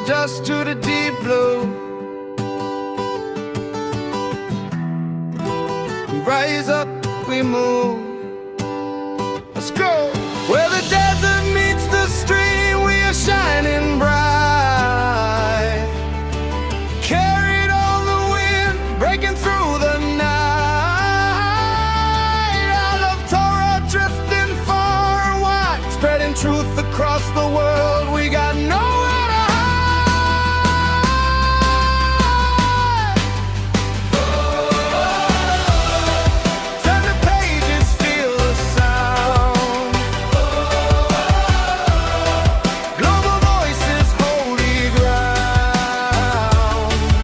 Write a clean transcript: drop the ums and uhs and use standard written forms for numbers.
adjust to the deep blue. We rise up, we move. Let's go.